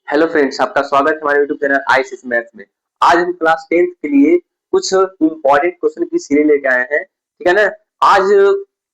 Hello friends, आपका स्वागत है हमारे यूट्यूब चैनल आईसीएस मैथ्स में। आज हम क्लास 10th के लिए कुछ इंपॉर्टेंट क्वेश्चन की सीरीज लेके आए हैं। ठीक है ना। आज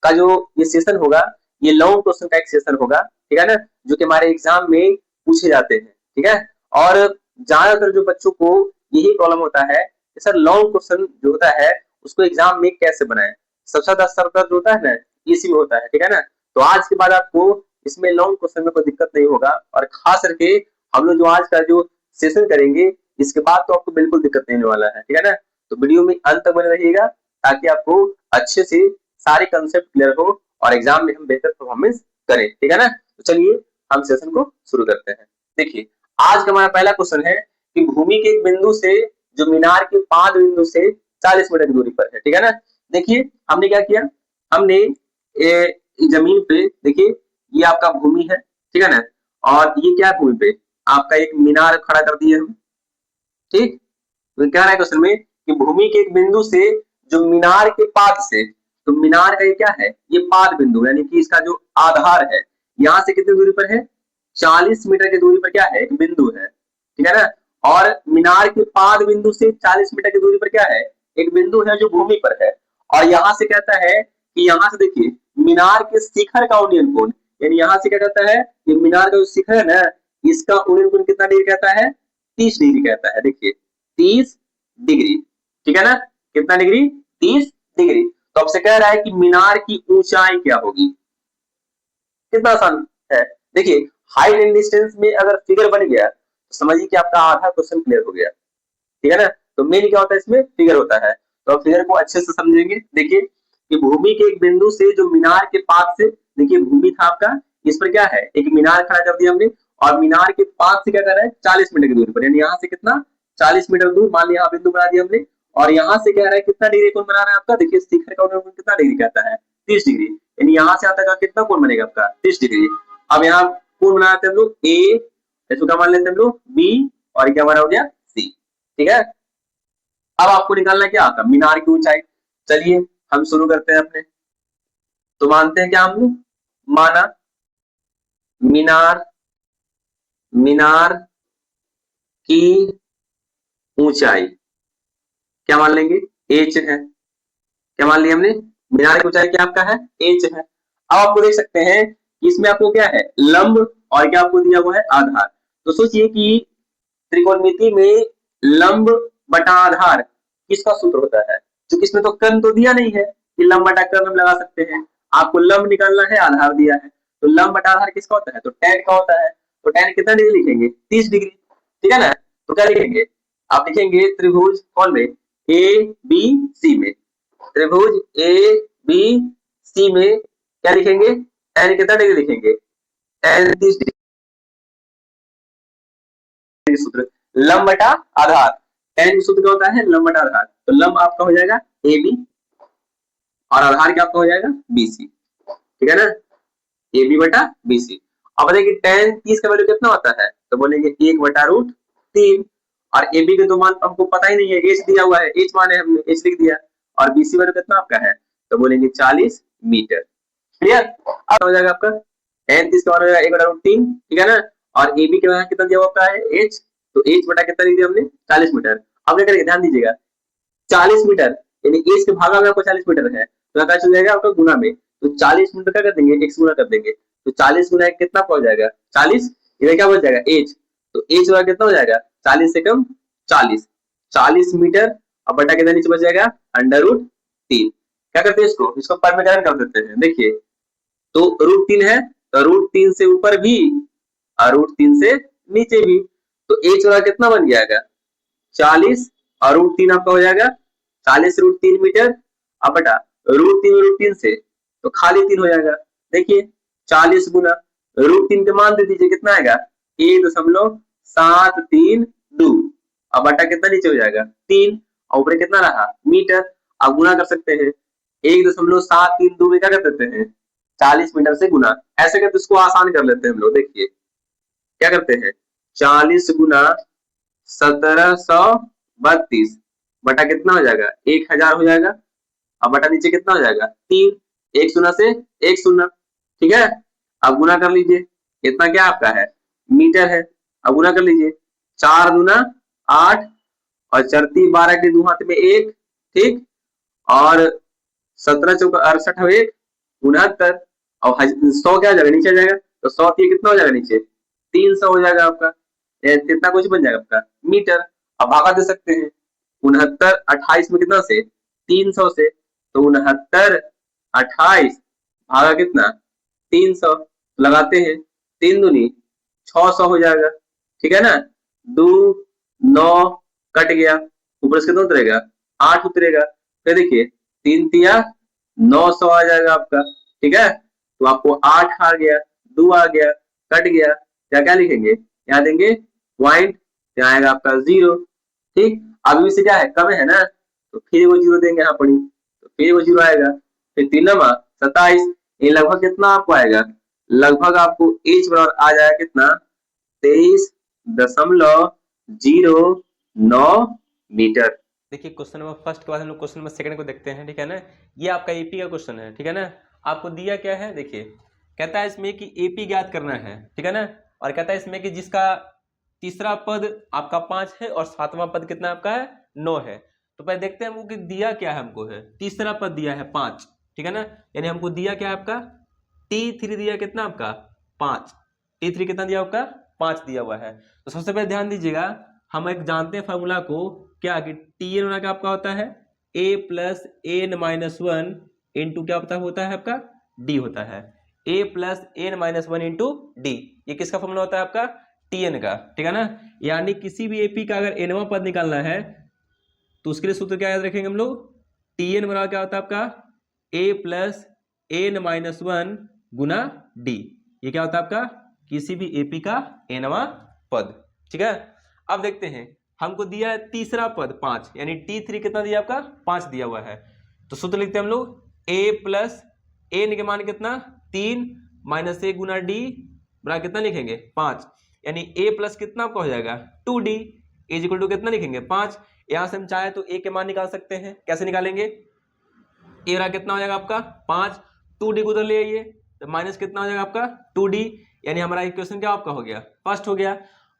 का जो ये सेशन होगा, ये लॉन्ग क्वेश्चन का एक सेशन होगा। ठीक है ना, जो कि हमारे एग्जाम में पूछे जाते हैं। ठीक है। और ज्यादातर जो बच्चों को यही प्रॉब्लम होता है कि सर लॉन्ग क्वेश्चन जो होता है उसको एग्जाम में कैसे बनाए। सबसे ज्यादा सर दर्द जो होता है ना, इसी में होता है। ठीक है ना। तो आज के बाद आपको इसमें लॉन्ग क्वेश्चन में कोई दिक्कत नहीं होगा, और खास करके हम लोग जो आज का जो सेशन करेंगे इसके बाद तो आपको बिल्कुल दिक्कत नहीं होने वाला है। ठीक है ना। तो वीडियो में अंत तक बने रहिएगा ताकि आपको अच्छे से सारे कंसेप्ट क्लियर हो और एग्जाम में हम बेहतर परफॉर्मेंस करें। ठीक है ना। तो चलिए हम सेशन को शुरू करते हैं। देखिए, आज का हमारा पहला क्वेश्चन है कि भूमि के एक बिंदु से जो मीनार के 5 बिंदु से 40 मीटर की दूरी पर है। ठीक है ना। देखिए हमने क्या किया, हमने जमीन पे देखिए ये आपका भूमि है। ठीक है ना। और ये क्या है, भूमि पे आपका एक मीनार खड़ा कर दिए हम। ठीक। तो क्या है क्वेश्चन में कि भूमि के एक बिंदु से जो मीनार के पाद से, तो मीनार का ये क्या है, ये पाद बिंदु यानी कि इसका जो आधार है यहां से कितनी दूरी पर है, 40 मीटर की दूरी पर क्या है, एक बिंदु है। ठीक है ना। और मीनार के पाद बिंदु से 40 मीटर की दूरी पर क्या है, एक बिंदु है जो भूमि पर है। और यहां से कहता है कि यहां से देखिए मीनार के शिखर का उन्नयन कोण, यानी यहां से क्या कहता है, ये मीनार का जो शिखर है ना, इसका उन्नयन कोण कितना डिग्री कहता है, 30 डिग्री कहता है। देखिए 30 डिग्री। ठीक है ना। कितना डिग्री, 30 डिग्री। तो आपसे कह रहा है कि मीनार की ऊंचाई क्या होगी। कितना आसान है। देखिए हाइट एंड डिस्टेंस में अगर फिगर बन गया तो समझिए कि आपका आधा क्वेश्चन क्लियर हो गया। ठीक है ना। तो मेन क्या होता है, इसमें फिगर होता है। तो आप फिगर को अच्छे से समझेंगे। देखिए कि भूमि के एक बिंदु से जो मीनार के पास से, देखिए भूमि था आपका, इस पर क्या है, एक मीनार खड़ा कर दिया हमने। और मीनार के पास से क्या कर रहा है, 40 मीटर की दूरी पर, यानी यहाँ से कितना, 40 मीटर दूर मान लिया, बिंदु बना दिया हमने। और यहाँ से क्या रहा है, कितना डिग्री कोण बना रहा है आपका, देखिए शिखर का कोण कितना डिग्री कहता है, 30 डिग्री। यानी यहाँ से यहाँ तक का कितना कोण बनेगा आपका, 30 डिग्री। अब यहाँ कोण बना लेते हैं हम लोग ए, इसको क्या मान लेते हैं हम लोग बी, और क्या बना हो गया सी। ठीक है। अब आपको निकालना क्या आता, मीनार की ऊंचाई। चलिए हम शुरू करते हैं अपने। तो मानते हैं क्या हम लोग, माना मीनार, मीनार की ऊंचाई क्या मान लेंगे, एच है। क्या मान लिया हमने, मीनार की ऊंचाई क्या आपका है, एच है। अब आपको देख सकते हैं कि इसमें आपको क्या है, लंब, और क्या आपको दिया हुआ है, आधार। तो सोचिए कि त्रिकोणमिति में लंब बटा आधार किसका सूत्र होता है, क्योंकि इसमें तो कर्ण तो दिया नहीं है कि लंब बटा कर्ण हम लगा सकते हैं। आपको लंब निकालना है, आधार दिया है। तो लंब बटा आधार किसका होता है, तो tan का होता है। तो tan कितना डिग्री लिखेंगे, 30 डिग्री। ठीक है ना। तो क्या लिखेंगे, आप लिखेंगे त्रिभुज कौन में, ए बी सी में, त्रिभुज ए बी सी में क्या लिखेंगे, tan कितना डिग्री लिखेंगे, tan 30 डिग्री सूत्र, लंब बटा आधार। tan सूत्र क्या होता है, लंब बटा आधार। तो लंब आपका हो जाएगा ए बी, और आधार क्या आपका हो जाएगा बी सी। ठीक है ना, ए बी बटा बी सी। अब बताइए tan 30 का वैल्यू कितना होता है, तो बोलेंगे 1/√3। और ए बी के तो मान हमको पता ही नहीं है, एच दिया हुआ है, एच मान है, हमने एच लिख दिया। और बी सी वैल्यू कितना आपका है, तो बोलेंगे 40 मीटर। क्लियर। अब हो जाएगा आपका tan 30 का मान हो जाएगा 1/√3। ठीक है ना। और ए बी के मान कितना दिया हुआ आपका है, एच। तो एच बटा कितना लिख दिया हमने, 40 मीटर। अब क्या करेंगे, ध्यान दीजिएगा, 40 मीटर यानी एच के भागा में आपको 40 मीटर है, तो यहाँ चल जाएगा आपका गुना में। तो 40 मीटर क्या कर देंगे, एक गुना कर देंगे। तो 40 गुना एक कितना पहुंच जाएगा, 40। इधर क्या बच जाएगा, एच। तो एच वाला कितना हो जाएगा, 40 से कम 40, 40 मीटर। अब बटा कितना नीचे बच जाएगा, √3। क्या करते हैं, इसको परमीकरण कर देते हैं। देखिए तो √3 है, तो √3 से ऊपर भी और √3 से नीचे भी। तो एच वाला कितना बन जाएगा, 40, और √3 आपका हो जाएगा 40 √3 मीटर। अब बटा √3 से तो खाली 3 हो जाएगा। देखिए 40 गुना √3 के मान दे दीजिए, कितना आएगा, 1.732। अब बटा कितना नीचे हो जाएगा, 3, और ऊपर कितना रहा, मीटर। अब गुना कर सकते हैं, 1.732 में क्या कर देते हैं, 40 मीटर से गुना। ऐसे करके इसको आसान कर लेते हैं हम लोग। देखिए क्या करते हैं, 40 गुना 1732 बटा कितना हो जाएगा, 1000 हो जाएगा। अब बटा नीचे कितना हो जाएगा, 3, एक शून्य से एक शून्य। ठीक है। अब गुना कर लीजिए, इतना क्या आपका है, मीटर है। अब गुना कर लीजिए, 4 दूना 8 और 4 3 12 के 2 हाथ में 1, ठीक, और 17 चौका 68 है 1 69 और 100 क्या हो जाएगा नीचे आ जाएगा, तो 100 कितना हो जाएगा नीचे 300 हो जाएगा आपका, कितना कुछ बन जाएगा आपका मीटर। अब भागा दे सकते हैं 69 28 में कितना से 300 से, तो 69 28 भागा कितना 300, लगाते हैं 3 दूनी 600 हो जाएगा, ठीक है ना, 2 9 कट गया, ऊपर से कितना उतरेगा 8 उतरेगा, फिर देखिए 3 तिया 900 आ जाएगा आपका, ठीक है, तो आपको 8 आ गया, 2 आ गया, कट गया, क्या क्या लिखेंगे यहाँ देंगे पॉइंट, यहाँ आएगा आपका 0, ठीक। अभी से क्या है कम है ना, तो फिर वो 0 देंगे यहाँ पड़ी, तो फिर वो 0 आएगा, फिर 3 27, ये लगभग कितना आपको आएगा, लगभग आपको एच बराबर आ जाएगा कितना 23.09 मीटर। देखिए क्वेश्चन नंबर फर्स्ट के बाद हम लोग क्वेश्चन नंबर सेकंड को देखते हैं, ठीक है ना। ये आपका एपी का क्वेश्चन है, ठीक है ना। आपको दिया क्या है, देखिए कहता है इसमें कि एपी ज्ञात करना है, ठीक है ना, और कहता है इसमें कि जिसका तीसरा पद आपका 5 है और सातवां पद कितना आपका है 9 है। तो पहले देखते हैं हमको कि दिया क्या है, हमको है तीसरा पद दिया है 5, ठीक है ना, यानी हमको दिया क्या है आपका T3 दिया कितना आपका 5, T3 कितना दिया आपका 5 दिया हुआ है। तो सबसे पहले ध्यान दीजिएगा, हम एक जानते हैं फार्मूला को क्या कि Tn होना क्या आपका होता है a plus n minus one into क्या होता है आपका d होता है, a plus n minus one into D, ये किसका फॉर्मूला होता है आपका Tn का, ठीक है ना। यानी किसी भी एपी का अगर एनवां पद निकालना है तो उसके लिए सूत्र क्या याद रखेंगे हम लोग, Tn बराबर क्या होता है आपका a plus n minus one गुना डी, ये क्या होता है आपका किसी भी एपी का एनवां पद, ठीक है। अब देखते हैं हमको दिया है तीसरा पद 5, यानी T3 कितना दिया आपका 5 दिया हुआ है, तो सूत्र लिखते हैं हम लोग a प्लस एन के मान कितना 3 माइनस ए गुना डी बराबर कितना लिखेंगे 5, यानी a प्लस कितना आपका हो जाएगा 2d इज इक्वल टू कितना लिखेंगे 5। यहां से हम चाहे तो a के मान निकाल सकते हैं, कैसे निकालेंगे, a बराबर कितना हो जाएगा आपका 5, 2d को उधर ले आइए तो माइनस कितना हो जाएगा आपका 2d, यानी हमारा इक्वेशन क्या आपका हो गया फर्स्ट हो गया।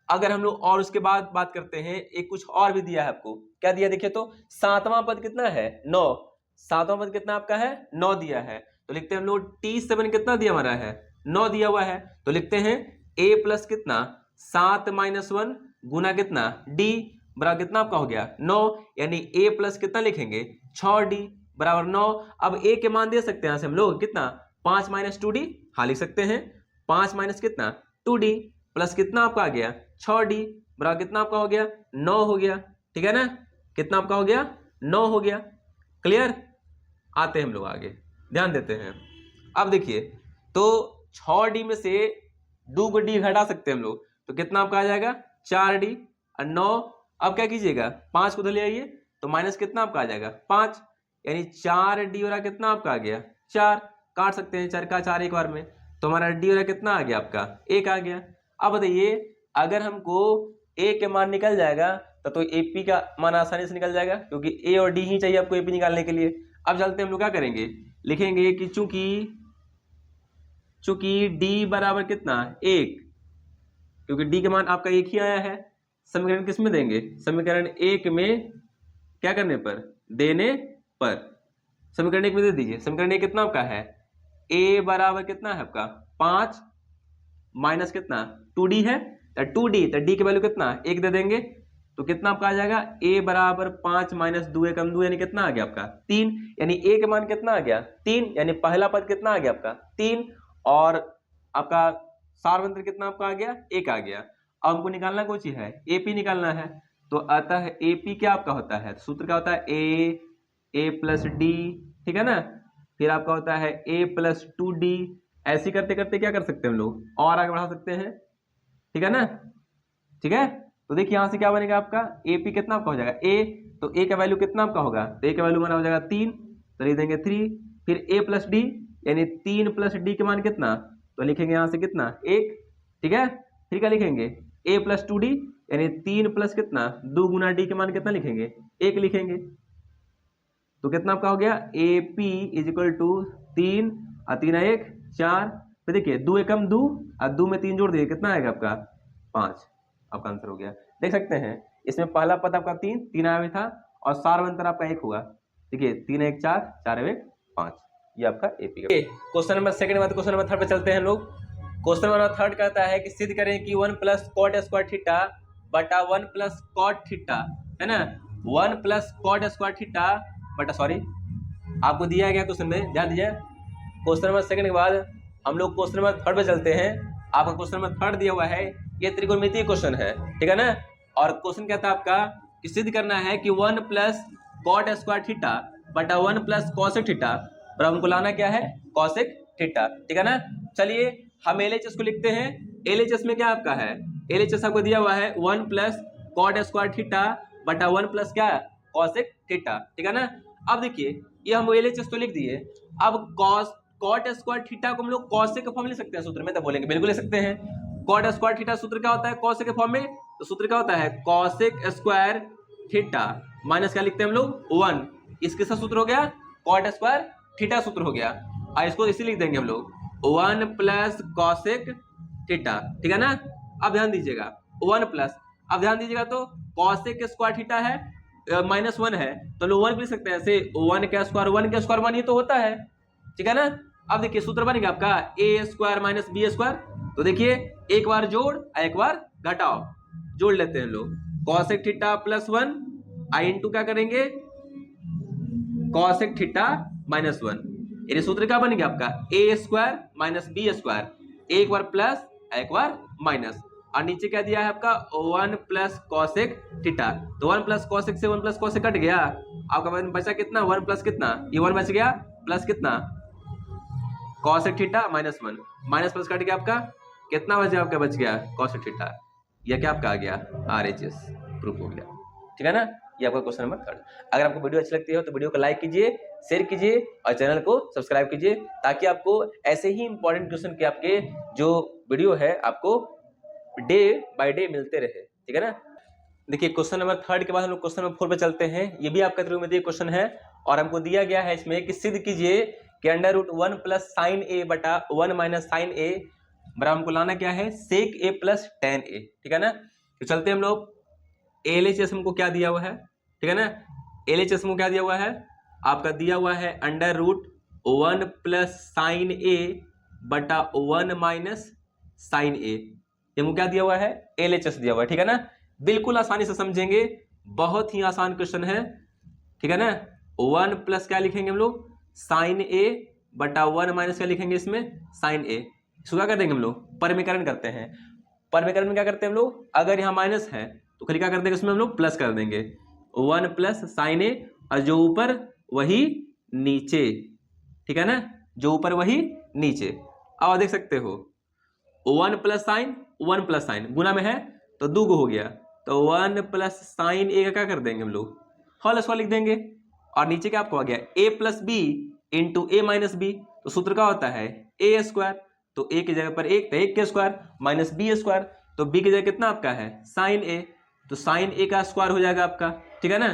अगर हम लोग और उसके बाद बात करते हैं, एक कुछ और भी दिया है आपको, क्या दिया देखिए तो सातवां पद कितना है 9, सातवां पद कितना आपका है 9 दिया है, तो लिखते हैं हम लोग T7 कितना दिया हमारा है 9 दिया हुआ है, तो लिखते हैं a प्लस कितना 7 माइनस 1 गुना कितना d बराबर कितना आपका हो गया 9, यानी a प्लस कितना लिखेंगे 6d बराबर 9। अब a के मान दे सकते हैं यहाँ से हम लोग कितना 5 माइनस 2d, हाँ लिख सकते हैं 5 माइनस कितना 2d प्लस कितना आपका आ गया 6d बराबर कितना आपका हो गया 9 हो गया, ठीक है ना, कितना आपका हो गया 9 हो गया, क्लियर। आते हैं हम लोग आगे, ध्यान देते हैं। अब देखिए तो 6d में से 2 को d घटा सकते हैं हम लोग, तो कितना आपका आ जाएगा 4d और 9, अब क्या कीजिएगा 5 को उधर ले आइए तो माइनस कितना आपका आ जाएगा 5, यानी 4d वाला कितना आपका आ गया 4, काट सकते हैं 4 का 4 एक बार में, तो हमारा d वाला कितना आ गया आपका 1 आ गया। अब बताइए अगर हमको a के मान निकल जाएगा तो AP का मान आसानी से निकल जाएगा, क्योंकि a और d ही चाहिए आपको AP निकालने के लिए। अब चलते हैं हम लोग क्या करेंगे, लिखेंगे कि चूंकि d बराबर कितना 1, क्योंकि d के मान आपका 1 ही आया है, समीकरण किस में देंगे, समीकरण 1 में क्या करने पर देने पर, समीकरण 1 में दे दीजिए। समीकरण 1 कितना आपका है a बराबर कितना है आपका 5 माइनस कितना 2d है, तो 2d तो d की वैल्यू कितना 1 दे देंगे, तो कितना आपका आ जाएगा a बराबर 5 माइनस 2 एकम 2 यानी कितना आ गया आपका 3, यानी a के मान कितना आ गया 3, यानी पहला पद कितना आ गया आपका 3 और आपका सार्वंत्र कितना आपका आ गया 1 आ गया। अब हमको निकालना कौन चीज है AP निकालना है, तो अतः AP क्या आपका होता है, सूत्र क्या होता है a प्लस d, ठीक है ना, फिर आपका होता है a प्लस 2d, ऐसे करते करते क्या कर सकते हैं हम लोग और आगे बढ़ा सकते हैं, ठीक है ना, ठीक है। तो देखिए यहां से क्या बनेगा आपका AP कितना आपका हो जाएगा a, तो a का वैल्यू कितना आपका होगा, तो a का वैल्यू हमारा हो जाएगा 3, तो लिख देंगे 3, फिर a प्लस d यानी 3 प्लस d के मान कितना, तो लिखेंगे यहां से कितना 1, ठीक है, फिर क्या लिखेंगे a प्लस 2d यानी 3 प्लस कितना 2 गुना d के मान कितना लिखेंगे 1 लिखेंगे, तो कितना आपका हो गया AP इज इक्वल टू 3 और 3 1 4, फिर देखिए 2 एकम 2 और 2 में 3 जोड़ दिए कितना आएगा आपका 5, आपका आंसर हो गया। देख सकते हैं इसमें पहला पद आपका 3 आया था और सार्वंतर आपका 1 हुआ। देखिए 3 1 4 4 1 5, ये आपका एपी का। क्वेश्चन नंबर सेकंड बाद क्वेश्चन नंबर थर्ड पे चलते हैं लोग। क्वेश्चन नंबर थर्ड कहता है कि सिद्ध करें कि 1 प्लस कॉट स्क्वायर थीटा बटा 1 प्लस कॉट थीटा, है ना, 1 प्लस कॉट स्क्वायर थीटा बटा, सॉरी आपको दिया गया क्वेश्चन में, ध्यान दीजिए। क्वेश्चन नंबर सेकंड के बाद हम लोग क्वेश्चन नंबर थर्ड पे चलते हैं। आपका क्वेश्चन नंबर थर्ड दिया हुआ है, ये त्रिकोणमितीय क्वेश्चन है, ठीक है ना। और क्वेश्चन कहता है आपका कि सिद्ध करना है कि 1 प्लस कॉट स्क्वायर थीटा बटा 1 प्लस कॉसेक थीटा, पर हमको लाना क्या है, कॉसेक थीटा, ठीक है ना। चलिए हम एलएचएस को लिखते हैं। एलएचएस में क्या आपका है, एलएचएस आपको दिया हुआ है 1 प्लस कॉट स्क्वायर थीटा बटा 1 प्लस क्या, कॉसेक थीटा, ठीक है ना। अब देखिए ये हम एलएचएस तो लिख दिए, अब कॉट स्क्वायर थीटा को हम लोग कॉसेक के फॉर्म में लिख सकते हैं सूत्र में, तो बोलेंगे बिल्कुल लिख सकते हैं। कॉट स्क्वायर थीटा सूत्र क्या होता है कॉसेक के फॉर्म में, तो सूत्र क्या होता है कॉसेक स्क्वायर थीटा माइनस क्या लिखते हैं हम लोग 1, इसके साथ सूत्र हो गया कॉट स्क्वायर थीटा सूत्र हो गया। और इसको इसी लिख देंगे हम लोग 1 प्लस कॉसेक थीटा, ठीक है ना। अब ध्यान दीजिएगा 1 प्लस, अब ध्यान दीजिएगा तो कॉसेक स्क्वायर थीटा है -1 है, तो लोग 1 लिख सकते हैं ऐसे, 1 का स्क्वायर 1 ही तो होता है, ठीक है ना। अब देखिए सूत्र बनेगा आपका a square minus B square, तो देखिए एक बार जोड़ एक बार घटाओ, जोड़ लेते हैं लोग, कॉसेक थीटा प्लस 1 आई इंटू क्या करेंगे कॉसेक थीटा -1, ये सूत्र क्या बनेगा आपका a square minus B square, एक बार प्लस एक बार माइनस, और नीचे क्या दिया है आपका 1 प्लस कॉसेक थीटा, तो 1 प्लस कॉसेक से 1 प्लस कॉसेक कट गया, आपका बचा कितना 1 प्लस कितना, ये 1 बच गया प्लस कितना cosec theta -1, minus plus cut गया आपका कितना बच गया, आपका बच गया कॉसेक थीटा, यह क्या आपका आ गया RHS प्रूफ हो गया, ठीक है ना। ये आपका क्वेश्चन नंबर थर्ड। अगर आपको वीडियो अच्छी लगती है तो वीडियो को लाइक कीजिए, शेयर कीजिए और चैनल को सब्सक्राइब कीजिए, ताकि आपको ऐसे ही इंपॉर्टेंट क्वेश्चन के आपके जो वीडियो है आपको डे बाय डे मिलते रहे, ठीक है ना। देखिए क्वेश्चन नंबर थर्ड के बाद हम लोग क्वेश्चन नंबर 4 पे चलते हैं। ये भी आपका त्रिकोणमितीय क्वेश्चन है और हमको दिया गया है इसमें कि सिद्ध कीजिए कि √1 प्लस साइन ए बटा 1 माइनस साइन ए बराबर हमको लाना क्या है सेक ए प्लस टेन ए, ठीक है ना। तो चलते हम लोग, एलएचएस हमको क्या दिया हुआ है, ठीक है ना। एलएचएस हमको क्या दिया हुआ है, आपका दिया हुआ है √1 प्लस साइन ए बटा 1 माइनस साइन ए, ये हमको क्या दिया हुआ है एलएचएस दिया हुआ है, ठीक है ना। बिल्कुल आसानी से समझेंगे, बहुत ही आसान क्वेश्चन है, ठीक है ना। 1 प्लस क्या लिखेंगे हम लोग साइन ए बटा 1 माइनस क्या लिखेंगे इसमें साइन ए, इसको क्या कर देंगे हम लोग परमीकरण करते हैं। परमीकरण में क्या करते हैं हम लोग, अगर यहाँ माइनस है तो खाली क्या कर देंगे इसमें हम लोग प्लस कर देंगे, 1 प्लस साइन ए और जो ऊपर वही नीचे, ठीक है ना, जो ऊपर वही नीचे। अब देख सकते हो 1 प्लस साइन 1 प्लस साइन गुना में है तो 2 हो गया, तो 1 प्लस साइन ए का क्या कर देंगे हम लोग होल स्क्वायर लिख देंगे, और नीचे क्या आपको आ गया a plus B into A minus B, तो सूत्र क्या होता है ए स्क्वायर, तो ए की जगह पर 1 तो 1 के स्क्वायर माइनस बी स्क्वायर, तो बी की जगह कितना आपका है साइन ए, तो साइन ए का स्क्वायर हो जाएगा आपका, ठीक है ना।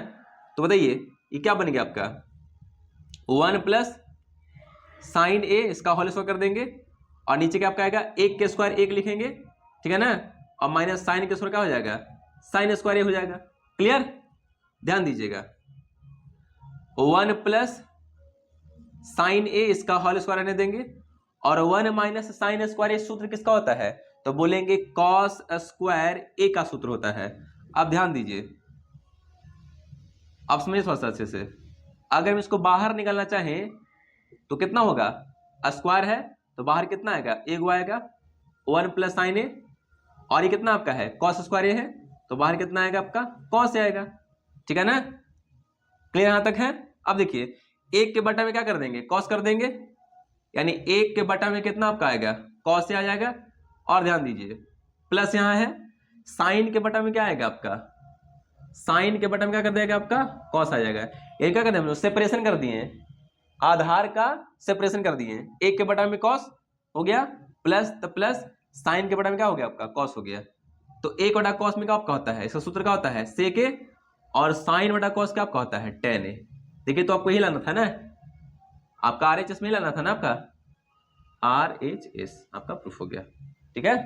तो बताइए ये क्या बन गया आपका 1 प्लस साइन ए, इसका होल स्क्वायर कर देंगे, और नीचे क्या आपका आएगा 1 के स्क्वायर 1 लिखेंगे, ठीक है ना, और माइनस साइन के स्क्वायर क्या हो जाएगा साइन स्क्वायर ए हो जाएगा। क्लियर, ध्यान दीजिएगा 1 प्लस साइन ए इसका होल स्क्वायर रहने देंगे, और 1 माइनस साइन स्क्वायर ए सूत्र किसका होता है, तो बोलेंगे कॉस स्क्वायर ए का सूत्र होता है। अब ध्यान दीजिए, आप समझिए थोड़ा सा अच्छे से, अगर हम इसको बाहर निकालना चाहें तो कितना होगा, स्क्वायर है तो बाहर कितना आएगा एक आएगा 1 प्लस साइन ए, और ये कितना आपका है कॉस स्क्वायर ए है, तो बाहर कितना आएगा आपका कॉस ए आएगा, ठीक है ना। क्लियर यहां तक है। अब देखिए 1 के बटा में क्या कर देंगे कॉस कर देंगे, यानी 1 के बटा में कितना आपका आएगा कॉस से आ जाएगा, और ध्यान दीजिए प्लस यहां है साइन के बटा में क्या आएगा आपका साइन के बटा में क्या कर देगा आपका कॉस आ जाएगा। ये क्या कर दिए हम लोग सेपरेशन कर दिए, आधार का सेपरेशन कर दिए, 1 के बटा में कॉस हो गया प्लस, तो प्लस साइन के बटा में क्या हो गया आपका कॉस हो गया, तो 1 बटा कॉस में क्या आपका होता है, इसका सूत्र क्या होता है सेक ए, और साइन बटा कॉस क्या आपका होता है टेन ए। देखिए तो आपको यही लाना था ना, आपका RHS में ही लाना था ना, आपका RHS आपका प्रूफ हो गया, ठीक है।